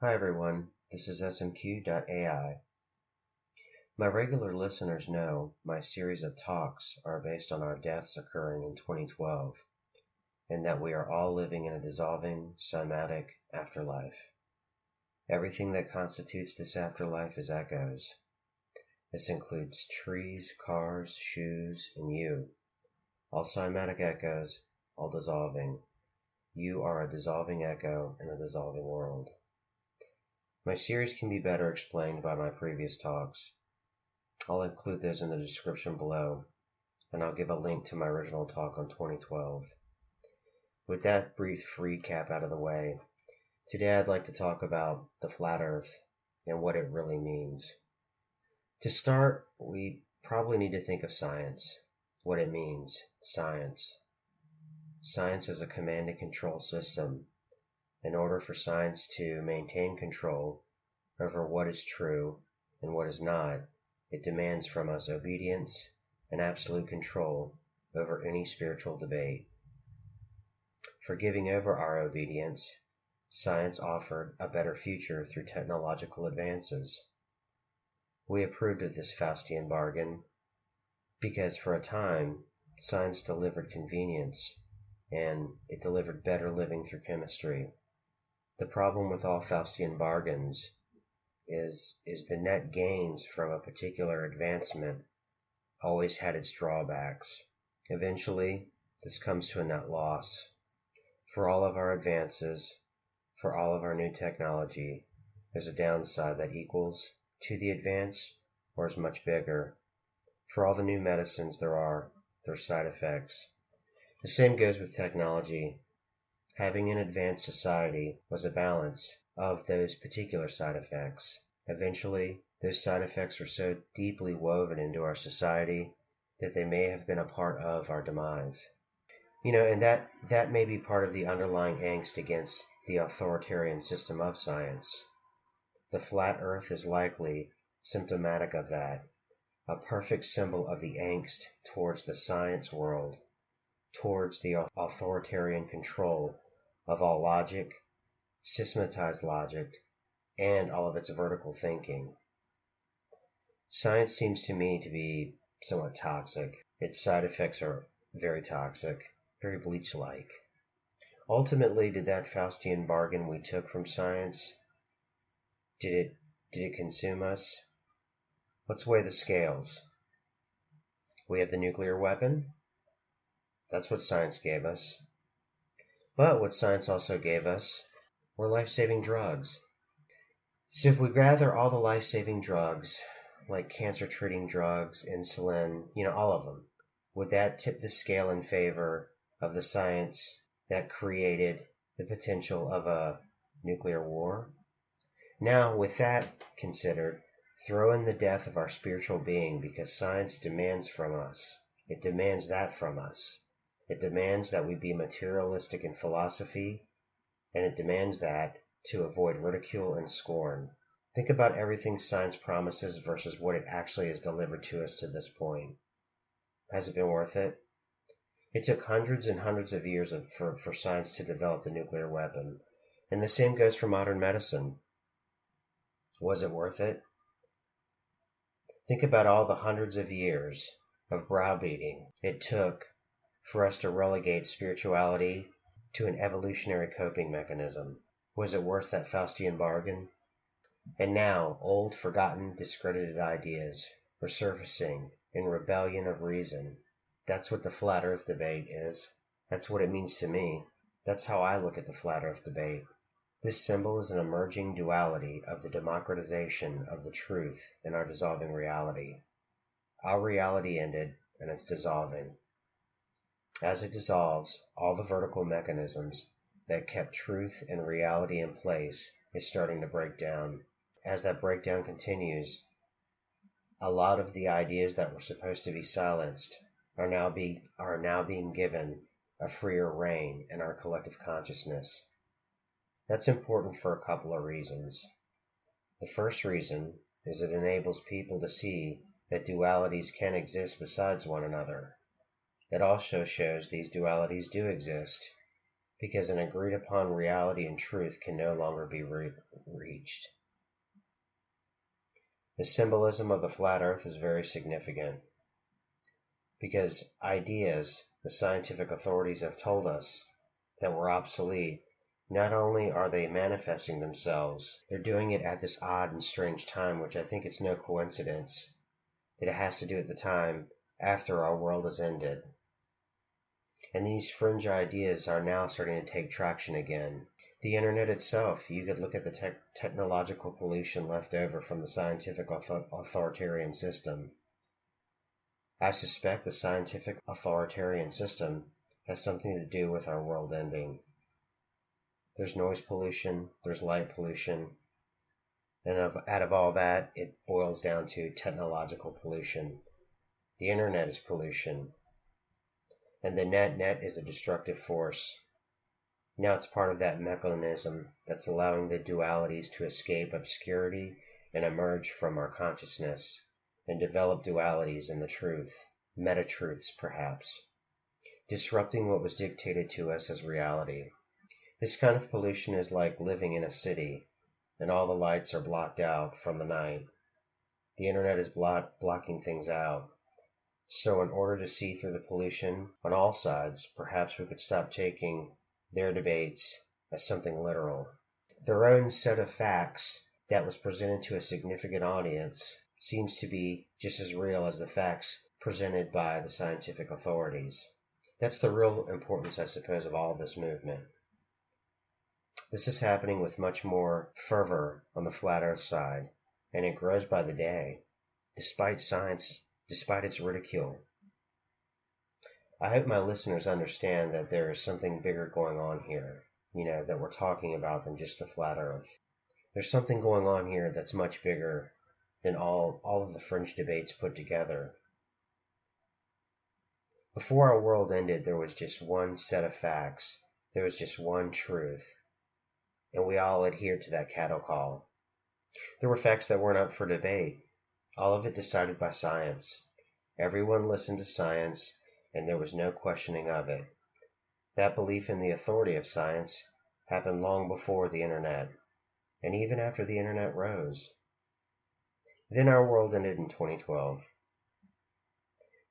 Hi everyone, this is smq.ai. My regular listeners know my series of talks are based on our deaths occurring in 2012, and that we are all living in a dissolving, cymatic afterlife. Everything that constitutes this afterlife is echoes. This includes trees, cars, shoes, and you. All cymatic echoes, all dissolving. You are a dissolving echo in a dissolving world. My series can be better explained by my previous talks. I'll include those in the description below, and I'll give a link to my original talk on 2012. With that brief recap out of the way, today I'd like to talk about the flat earth and what it really means. To start, we probably need to think of science, what it means, science. Science is a command and control system. In order for science to maintain control over what is true and what is not, it demands from us obedience and absolute control over any spiritual debate. For giving over our obedience, science offered a better future through technological advances. We approved of this Faustian bargain because for a time, science delivered convenience and it delivered better living through chemistry. The problem with all Faustian bargains is the net gains from a particular advancement always had its drawbacks. Eventually, this comes to a net loss. For all of our advances, for all of our new technology, there's a downside that equals to the advance or is much bigger. For all the new medicines there are side effects. The same goes with technology. Having an advanced society was a balance of those particular side effects. Eventually, those side effects were so deeply woven into our society that they may have been a part of our demise. And that may be part of the underlying angst against the authoritarian system of science. The flat earth is likely symptomatic of that, a perfect symbol of the angst towards the science world, towards the authoritarian control of all logic, systematized logic, and all of its vertical thinking. Science seems to me to be somewhat toxic. Its side effects are very toxic, very bleach-like. Ultimately, did that Faustian bargain we took from science, did it consume us? Let's weigh the scales. We have the nuclear weapon. That's what science gave us. But what science also gave us were life-saving drugs. So if we gather all the life-saving drugs, like cancer-treating drugs, insulin, all of them, would that tip the scale in favor of the science that created the potential of a nuclear war? Now, with that considered, throw in the death of our spiritual being, because science demands from us. It demands that from us. It demands that we be materialistic in philosophy, and it demands that to avoid ridicule and scorn. Think about everything science promises versus what it actually has delivered to us to this point. Has it been worth it? It took hundreds and hundreds of years for science to develop the nuclear weapon, and the same goes for modern medicine. Was it worth it? Think about all the hundreds of years of browbeating it took for us to relegate spirituality to an evolutionary coping mechanism. Was it worth that Faustian bargain? And now, old, forgotten, discredited ideas were surfacing in rebellion of reason. That's what the flat earth debate is. That's what it means to me. That's how I look at the flat earth debate. This symbol is an emerging duality of the democratization of the truth in our dissolving reality. Our reality ended, and it's dissolving. As it dissolves, all the vertical mechanisms that kept truth and reality in place is starting to break down. As that breakdown continues, a lot of the ideas that were supposed to be silenced are now being given a freer reign in our collective consciousness. That's important for a couple of reasons. The first reason is it enables people to see that dualities can exist besides one another. It also shows these dualities do exist, because an agreed upon reality and truth can no longer be reached. The symbolism of the flat earth is very significant because ideas the scientific authorities have told us that were obsolete, not only are they manifesting themselves, they're doing it at this odd and strange time, which I think it's no coincidence that it has to do at the time after our world has ended. And these fringe ideas are now starting to take traction again. The internet itself, you could look at the technological pollution left over from the scientific authoritarian system. I suspect the scientific authoritarian system has something to do with our world ending. There's noise pollution, there's light pollution, and out of all that, it boils down to technological pollution. The internet is pollution, and the net is a destructive force. Now it's part of that mechanism that's allowing the dualities to escape obscurity and emerge from our consciousness and develop dualities in the truth, meta-truths perhaps, disrupting what was dictated to us as reality. This kind of pollution is like living in a city and all the lights are blocked out from the night. The internet is blocking things out. So in order to see through the pollution on all sides, perhaps we could stop taking their debates as something literal. Their own set of facts that was presented to a significant audience seems to be just as real as the facts presented by the scientific authorities. That's the real importance, I suppose, of all of this movement. This is happening with much more fervor on the flat earth side, and it grows by the day, despite science, despite its ridicule. I hope my listeners understand that there is something bigger going on here, that we're talking about than just the flat earth. There's something going on here that's much bigger than all of the fringe debates put together. Before our world ended, there was just one set of facts. There was just one truth. And we all adhered to that cattle call. There were facts that weren't up for debate. All of it decided by science. Everyone listened to science, and there was no questioning of it. That belief in the authority of science happened long before the internet, and even after the internet rose. Then our world ended in 2012.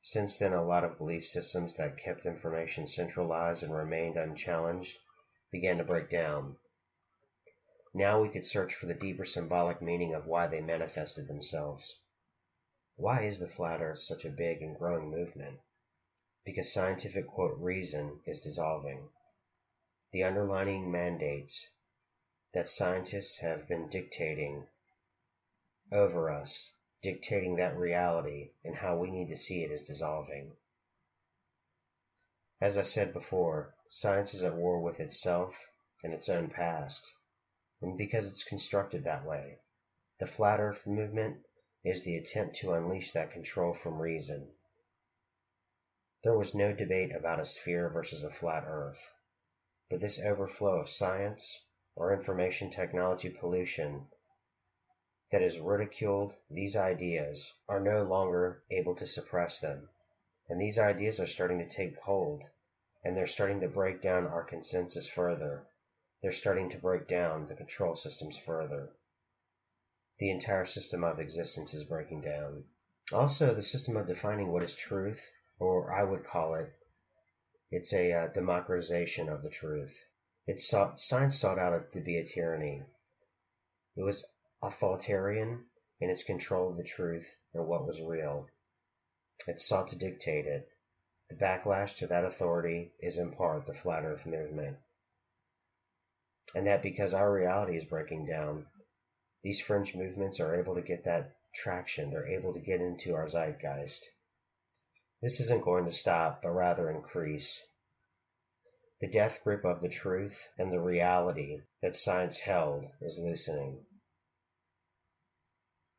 Since then, a lot of belief systems that kept information centralized and remained unchallenged began to break down. Now we could search for the deeper symbolic meaning of why they manifested themselves. Why is the flat earth such a big and growing movement? Because scientific, quote, reason is dissolving. The underlying mandates that scientists have been dictating over us, dictating that reality and how we need to see it, is dissolving. As I said before, science is at war with itself and its own past, and because it's constructed that way. The flat earth movement is the attempt to unleash that control from reason. There was no debate about a sphere versus a flat earth, but this overflow of science or information technology pollution that has ridiculed these ideas are no longer able to suppress them. And these ideas are starting to take hold, and they're starting to break down our consensus further. They're starting to break down the control systems further. The entire system of existence is breaking down. Also, the system of defining what is truth, or I would call it's a democratization of the truth. Science sought out to be a tyranny. It was authoritarian in its control of the truth and what was real. It sought to dictate it. The backlash to that authority is in part the flat earth movement. And that because our reality is breaking down, these fringe movements are able to get that traction. They're able to get into our zeitgeist. This isn't going to stop, but rather increase. The death grip of the truth and the reality that science held is loosening.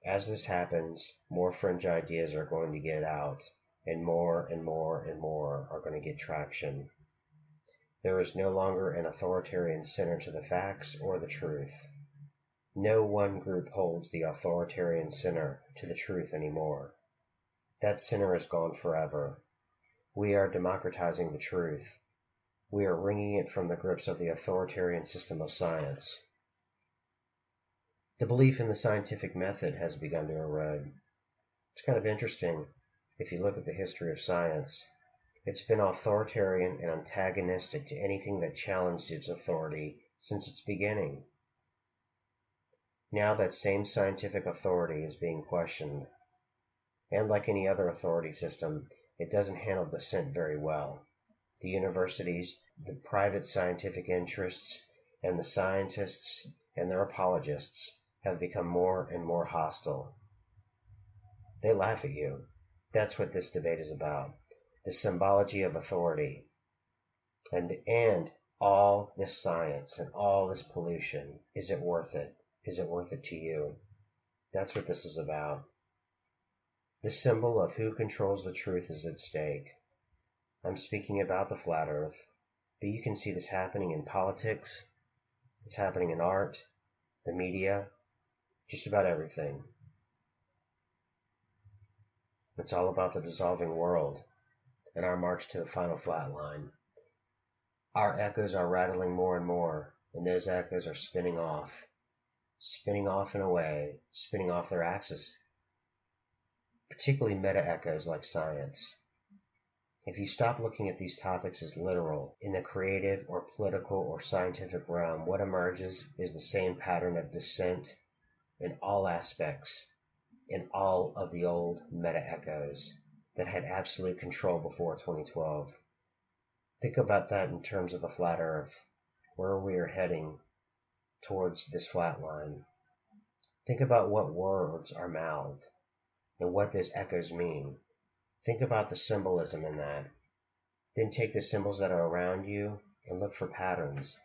As this happens, more fringe ideas are going to get out, and more and more and more are going to get traction. There is no longer an authoritarian center to the facts or the truth. No one group holds the authoritarian center to the truth anymore. That center is gone forever. We are democratizing the truth. We are wringing it from the grips of the authoritarian system of science. The belief in the scientific method has begun to erode. It's kind of interesting if you look at the history of science. It's been authoritarian and antagonistic to anything that challenged its authority since its beginning. Now that same scientific authority is being questioned. And like any other authority system, it doesn't handle dissent very well. The universities, the private scientific interests, and the scientists and their apologists have become more and more hostile. They laugh at you. That's what this debate is about. The symbology of authority. And all this science and all this pollution, is it worth it? Is it worth it to you? That's what this is about. The symbol of who controls the truth is at stake. I'm speaking about the flat earth, but you can see this happening in politics, it's happening in art, the media, just about everything. It's all about the dissolving world and our march to the final flat line. Our echoes are rattling more and more, and those echoes are spinning off and away, spinning off their axis. Particularly meta-echoes like science. If you stop looking at these topics as literal, in the creative or political or scientific realm, what emerges is the same pattern of dissent in all aspects, in all of the old meta-echoes that had absolute control before 2012. Think about that in terms of the flat earth, where we are heading towards this flat line. Think about what words are mouthed and what those echoes mean. Think about the symbolism in that. Then take the symbols that are around you and look for patterns.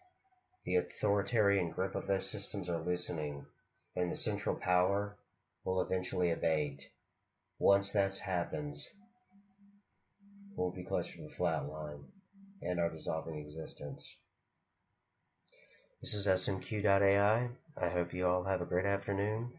The authoritarian grip of those systems are loosening, and the central power will eventually abate. Once that happens, we'll be closer to the flat line and our dissolving existence. This is SMQ.ai. I hope you all have a great afternoon,